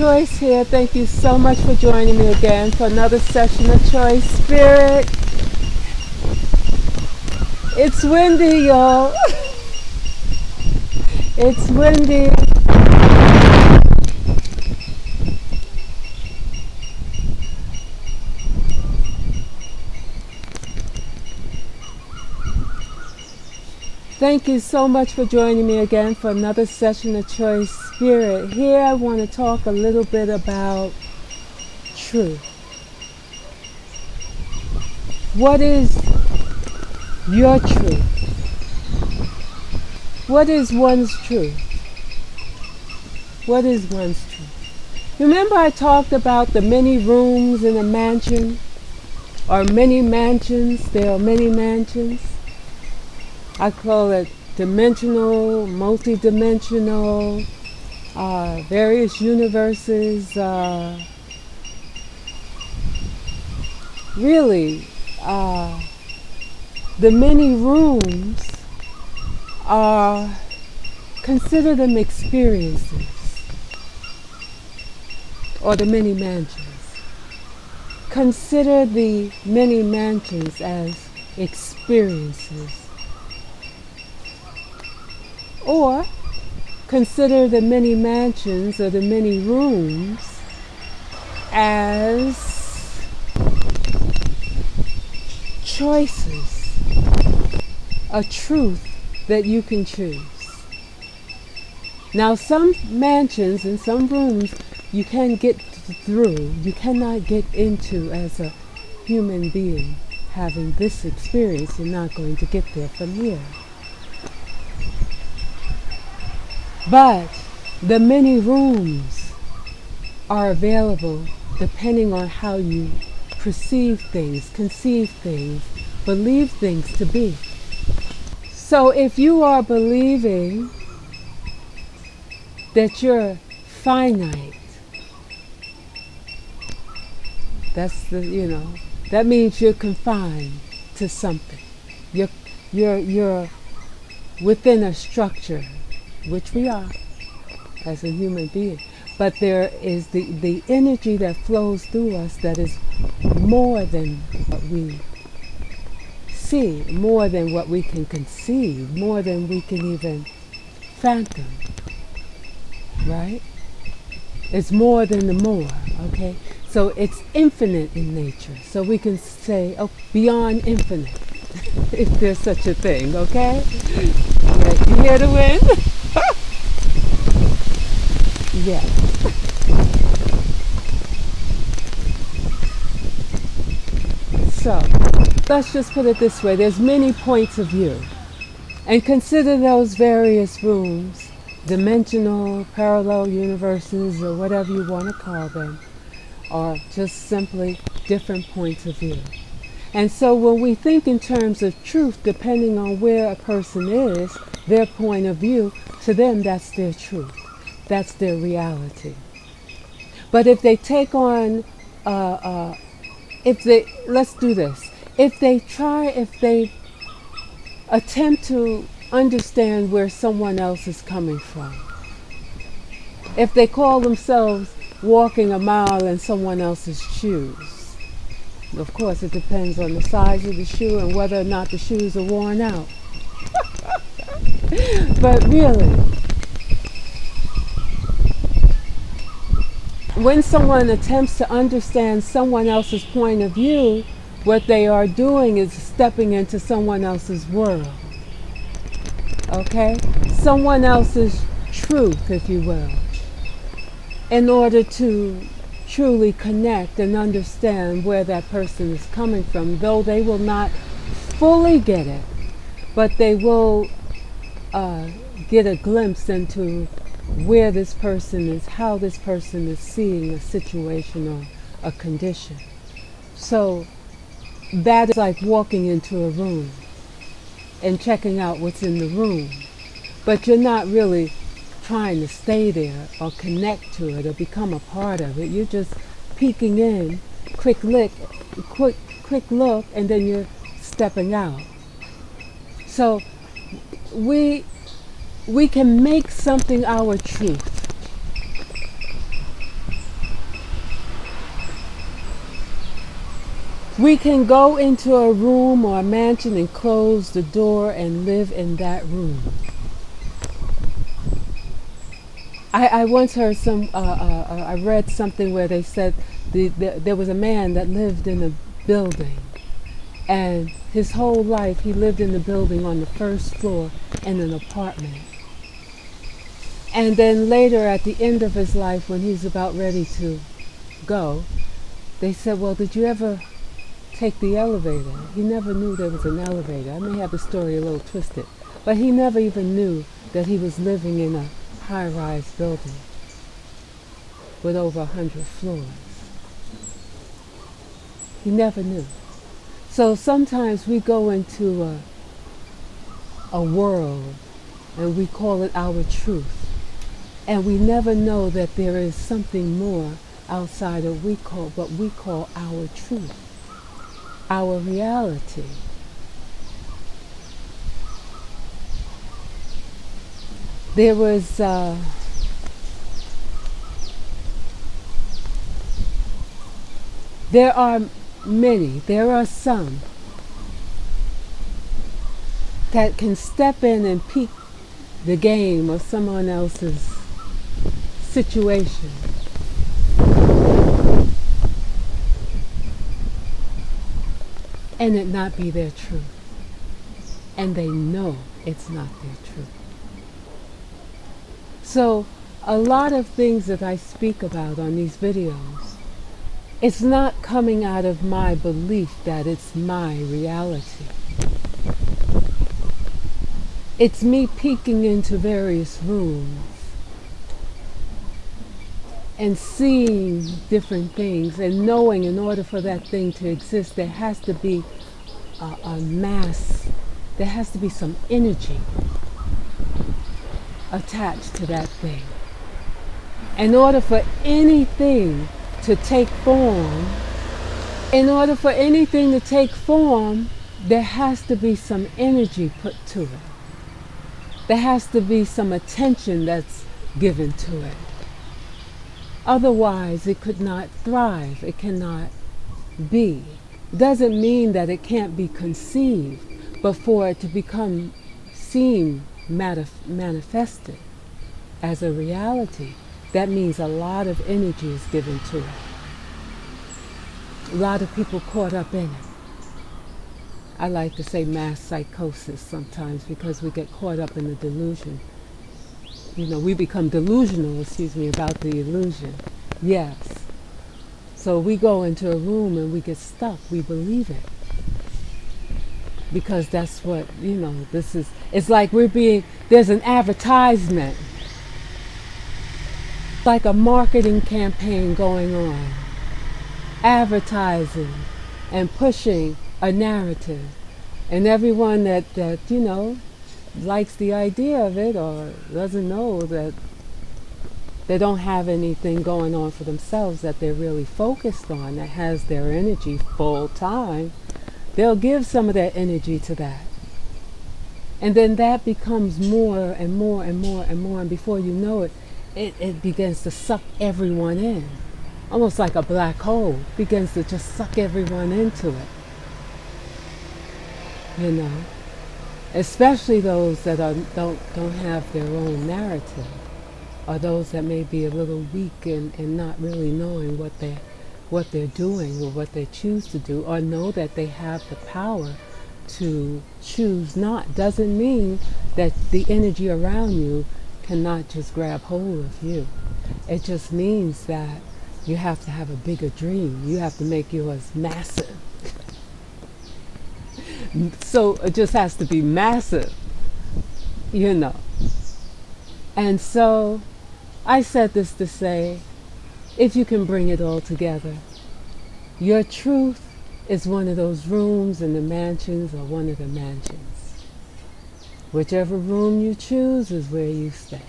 Choice here. Thank you so much for joining me again for another session of Choice Spirit. It's windy, y'all. It's windy. Thank you so much for joining me again for another session of Choice Spirit. Here I want to talk a little bit about truth. What is your truth? What is one's truth? What is one's truth? Remember I talked about the many rooms in a mansion, or many mansions. There are many mansions. I call it dimensional, multi-dimensional, various universes. Really, the many rooms are, consider them experiences, or the many mansions. Consider the many mansions as experiences. Or consider the many mansions or the many rooms as choices, a truth that you can choose. Now some mansions and some rooms you can get through, you cannot get into as a human being having this experience. You're not going to get there from here. But the many rooms are available depending on how you perceive things, conceive things, believe things to be. So if you are believing that you're finite, that's that means you're confined to something. You're within a structure, which we are as a human being. But there is the energy that flows through us that is more than what we see, more than what we can conceive, more than we can even fathom, right? It's more than the more, okay? So it's infinite in nature. So we can say, oh, beyond infinite, if there's such a thing, okay? Yeah, you hear the wind? Yeah. So, let's just put it this way. There's many points of view. And consider those various rooms, dimensional, parallel universes, or whatever you want to call them, are just simply different points of view. And so when we think in terms of truth, depending on where a person is, their point of view, to them that's their truth. That's their reality. But if they take on, let's do this. If they attempt to understand where someone else is coming from, if they call themselves walking a mile in someone else's shoes, of course it depends on the size of the shoe and whether or not the shoes are worn out. But really, when someone attempts to understand someone else's point of view, what they are doing is stepping into someone else's world. Okay? Someone else's truth, if you will, in order to truly connect and understand where that person is coming from, though they will not fully get it, but they will get a glimpse into where this person is, how this person is seeing a situation or a condition. So that is like walking into a room and checking out what's in the room. But you're not really trying to stay there or connect to it or become a part of it. You're just peeking in, quick look, and then you're stepping out. So we can make something our truth. We can go into a room or a mansion and close the door and live in that room. I once heard I read something where they said there was a man that lived in a building, and his whole life he lived in the building on the first floor in an apartment. And then later, at the end of his life, when he's about ready to go, they said, well, did you ever take the elevator? He never knew there was an elevator. I may have the story a little twisted, but he never even knew that he was living in a high-rise building with over 100 floors. He never knew. So sometimes we go into a world and we call it our truth, and we never know that there is something more outside of what we call our truth, our reality. There was there are some that can step in and peek the game of someone else's situation. And it not be their truth. And they know it's not their truth. So a lot of things that I speak about on these videos, it's not coming out of my belief that it's my reality. It's me peeking into various rooms and seeing different things and knowing in order for that thing to exist, there has to be a mass, there has to be some energy attached to that thing. In order for anything to take form, there has to be some energy put to it. There has to be some attention that's given to it. Otherwise, it could not thrive. It cannot be. Doesn't mean that it can't be conceived, but for it to seem manifested as a reality, that means a lot of energy is given to it. A lot of people caught up in it. I like to say mass psychosis sometimes because we get caught up in the delusion. We become delusional, about the illusion. Yes. So we go into a room and we get stuck. We believe it. Because that's what, it's like there's an advertisement. Like a marketing campaign going on. Advertising and pushing a narrative. And everyone that likes the idea of it or doesn't know that they don't have anything going on for themselves that they're really focused on, that has their energy full time, they'll give some of their energy to that. And then that becomes more and more and more and more, and before you know it, it begins to suck everyone in. Almost like a black hole, begins to just suck everyone into it. Especially those that don't have their own narrative, or those that may be a little weak and not really knowing what they're doing or what they choose to do, or know that they have the power to choose not. Doesn't mean that the energy around you cannot just grab hold of you. It just means that you have to have a bigger dream. You have to make yours massive. So it just has to be massive, And so I said this to say, if you can bring it all together, your truth is one of those rooms in the mansions or one of the mansions. Whichever room you choose is where you stay.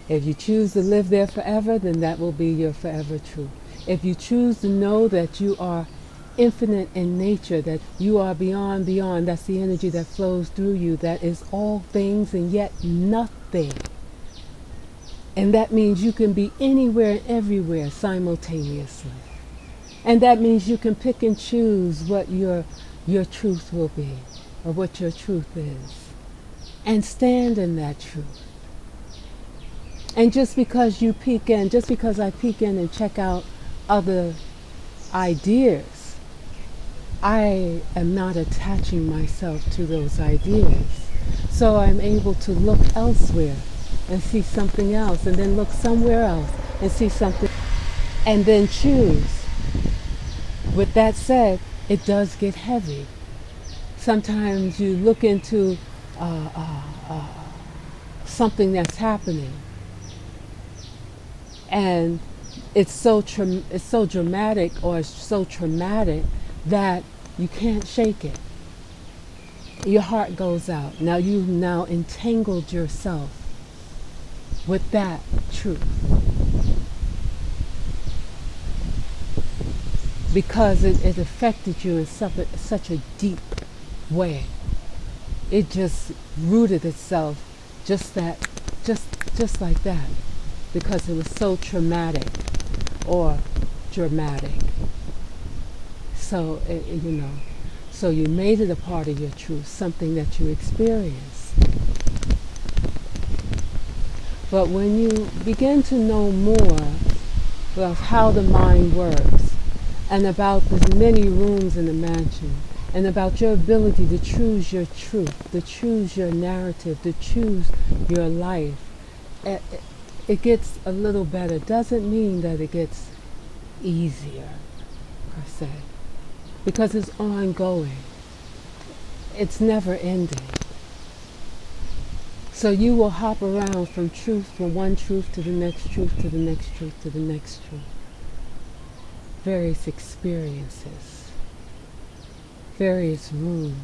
If you choose to live there forever, then that will be your forever truth. If you choose to know that you are infinite in nature, that you are beyond, that's the energy that flows through you, that is all things and yet nothing. And that means you can be anywhere and everywhere simultaneously. And that means you can pick and choose what your truth will be, or what your truth is, and stand in that truth. And just because you peek in, just because I peek in and check out other ideas, I am not attaching myself to those ideas. So I'm able to look elsewhere and see something else, and then look somewhere else and see something, and then choose. With that said, it does get heavy. Sometimes you look into something that's happening, and it's so dramatic, or it's so traumatic that you can't shake it. Your heart goes out. Now you've now entangled yourself with that truth, because it affected you in such a deep way. It just rooted itself just like that, because it was so traumatic or dramatic. So so you made it a part of your truth, something that you experienced. But when you begin to know more of how the mind works, and about the many rooms in the mansion, and about your ability to choose your truth, to choose your narrative, to choose your life, it gets a little better. Doesn't mean that it gets easier, per se, because it's ongoing. It's never ending. So you will hop around from one truth to the next truth, to the next truth, to the next truth. Various experiences, various rooms.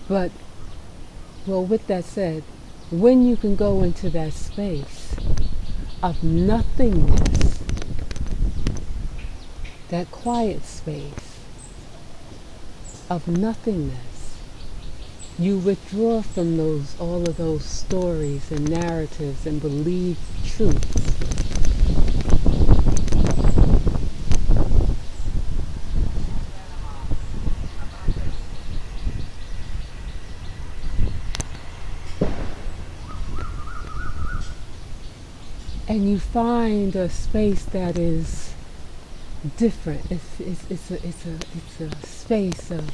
But, well, with that said, when you can go into that space of nothingness, that quiet space of nothingness, you withdraw from all of those stories and narratives and believed truths. And you find a space that is different. It's a space of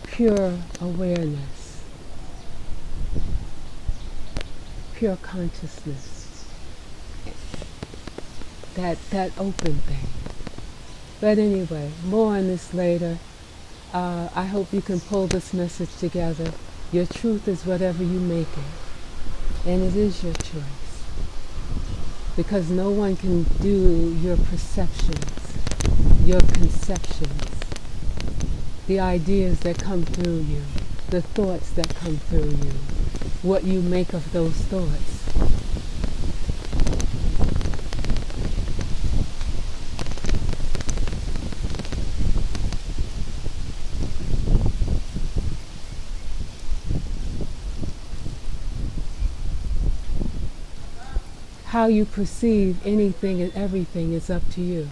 pure awareness, pure consciousness, that open thing. But anyway, more on this later. I hope you can pull this message together. Your truth is whatever you make it, and it is your choice. Because no one can do your perceptions, your conceptions, the ideas that come through you, the thoughts that come through you, what you make of those thoughts. How you perceive anything and everything is up to you.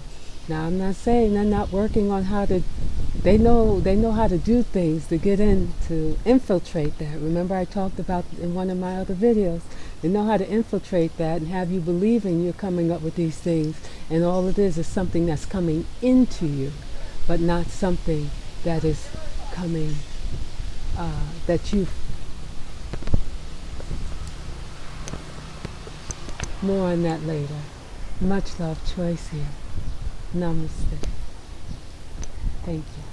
Now, I'm not saying they're not working on how to, they know how to do things to get in, to infiltrate that. Remember I talked about in one of my other videos, they know how to infiltrate that and have you believing you're coming up with these things, and all it is something that's coming into you, but not something that is coming, that you. More on that later. Much love, Choice here. Namaste. Thank you.